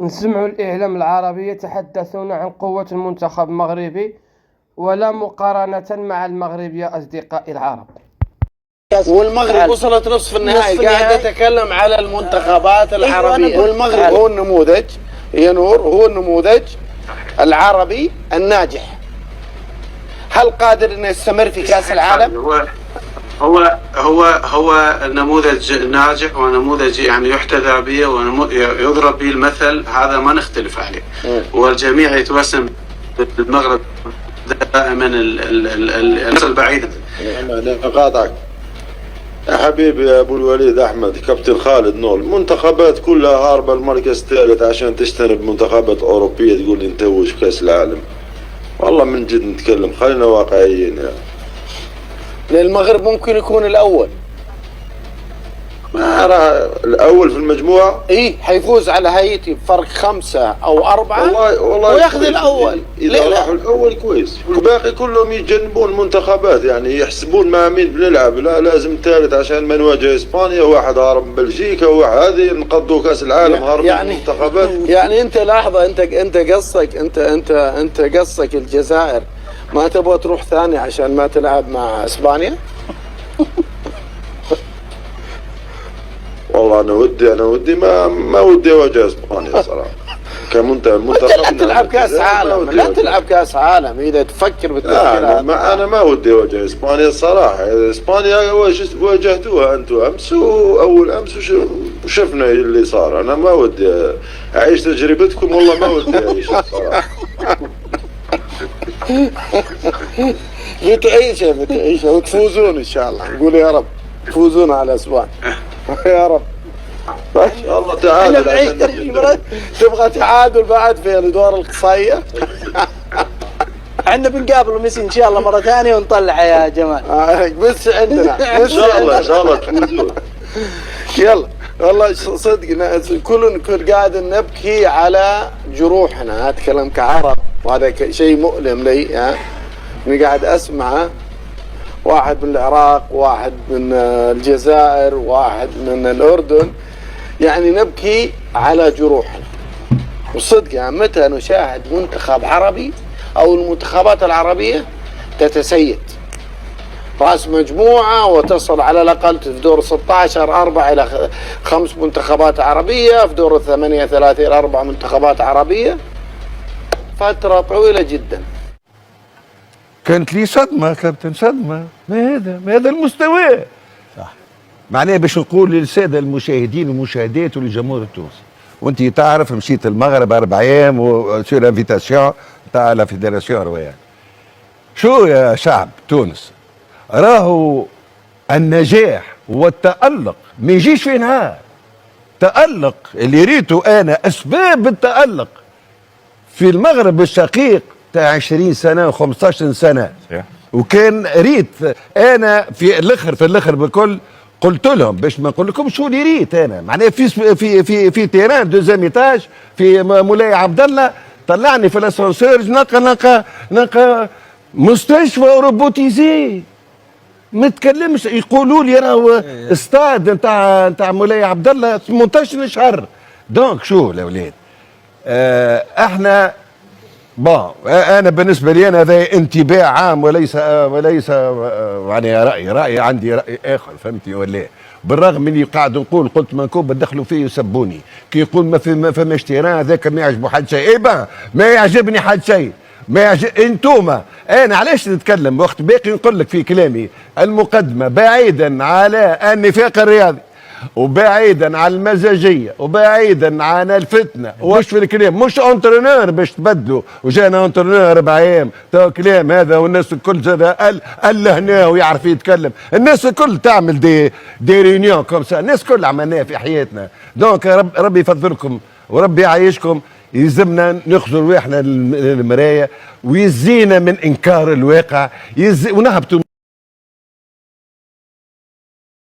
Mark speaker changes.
Speaker 1: نسمع الإعلام العربي يتحدثون عن قوة المنتخب المغربي ولا مقارنة مع المغرب يا أصدقائي العرب.
Speaker 2: والمغرب وصلت نصف النهائي قاعد يتكلم على المنتخبات العربية. والمغرب هو النموذج يا نور، هو النموذج العربي الناجح. هل قادر انه يستمر في كأس العالم؟
Speaker 3: هو نموذج ناجح ونموذج يعني يحتذى به ويضرب به المثل، هذا ما نختلف عليه. والجميع يتوسم بالمغرب دائما البعيد.
Speaker 4: اقاطعك يا حبيبي يا ابو الوليد احمد، كابتن خالد نور، المنتخبات كلها هاربه المركز الثالث عشان تجتنب منتخبات اوروبيه تقول لي نتوج كاس العالم. والله من جد نتكلم، خلينا واقعيين يعني.
Speaker 2: لأن المغرب ممكن يكون الأول.
Speaker 4: ما أرى الأول في المجموعة؟
Speaker 2: إيه، حيفوز على هايتي بفرق 5 أو 4
Speaker 4: والله
Speaker 2: وياخذ الأول.
Speaker 4: إذا راحوا الأول كويس، والباقي كلهم يتجنبون المنتخبات، يعني يحسبون مع مين بنلعب. لا، لازم ثالث عشان ما نواجه إسبانيا، واحد هارب من بلجيكا، وهذه نقضوا كأس العالم هارب
Speaker 2: يعني
Speaker 4: من المنتخبات.
Speaker 2: يعني أنت لحظة، أنت قصدك أنت قصدك الجزائر ما تبغى تروح ثاني عشان ما تلعب مع اسبانيا؟
Speaker 4: والله انا ودي ما ودي اواجه اسبانيا صراحه كمنتخب.
Speaker 2: لا تلعب كاس عالم، لا تلعب كاس عالم اذا تفكر بالتفكير.
Speaker 4: انا ما ودي اواجه اسبانيا صراحه. اسبانيا واجهتوها انتم امس واول امس وشفنا اللي صار. انا ما ودي اعيش تجربتكم، والله ما ودي اعيشها صراحه.
Speaker 2: بتعيشها وتفوزون ان شاء الله. نقول يا رب تفوزون على اسبانيا يا رب.
Speaker 4: ان شاء الله تعادل.
Speaker 2: تبغى تعادل بعد في الادوار الاقصائيه؟
Speaker 5: احنا بنقابل ميسي ان شاء الله مره ثانيه ونطلع يا جمال.
Speaker 2: بس عندنا
Speaker 4: ان شاء الله ان شاء الله تفوزون.
Speaker 2: يلا والله صدق كلنا قاعد نبكي على جروحنا. اتكلم كعرب وهذا شيء مؤلم لي. اني قاعد اسمعه، واحد من العراق، واحد من الجزائر، واحد من الاردن، يعني نبكي على جروحنا. والصدق يعني متى نشاهد منتخب عربي او المنتخبات العربية تتسيد راس مجموعة وتصل على الاقل في دور 16 4 الى 5 منتخبات عربية، في دور 8 3 الى 4 منتخبات عربية، فترة طويلة جدا.
Speaker 6: كانت لي صدمة كابتن، صدمة. ما هذا المستوى صح. معناه باش نقول للسادة المشاهدين والمشاهدات وللجمهور التونسي، وانت تعرف مشيت المغرب 4 ايام وسور انفيتاسيون تاع لا فيدراسيون رويال. شو يا شعب تونس، راهو النجاح والتألق ما يجيش في نهار. تألق اللي ريته انا، اسباب التألق في المغرب الشقيق تاع 20 سنة و15 سنة. وكان ريت انا في الاخر بالكل قلت لهم باش ما نقول لكم شو اللي ريت انا. معناها في تيران دوزيام ايتاج في مولاي عبد الله، طلعني في الاسانسير نلقى مستشفى روبوتيزي. ما تكلمش، يقولوا لي راهو استاد نتاع مولاي عبد الله 18 شهر. دونك شو الاولاد، احنا انا بالنسبه لي انا هذا انطباع عام وليس يعني راي عندي راي اخر، فهمتي ولا؟ بالرغم اني قاعد نقول، قلت منكوب تدخلوا فيه يسبوني كي يقول ما فماش تيران، هذاك ما يعجبه حد شيء. ايه ما يعجبني حد شيء، ما يعجب انتوما. انا علاش نتكلم وقت باقي نقول لك في كلامي المقدمه، بعيدا على النفاق الرياضي وبعيدا عن المزاجيه وبعيدا عن الفتنه، مش في الكلام، مش انترينور باش تبدلوا وجانا انترينور 4 ايام تو كلام هذا، والناس الكل زاد قال هنا ويعرف يتكلم. الناس الكل تعمل دي ريونيون كوم سا، الناس الكل عملناها في حياتنا. دونك ربي يفضلكم وربي يعيشكم. يلزمنا ناخذوا رواحنا للمرايه ويزينا من انكار الواقع ونهبطوا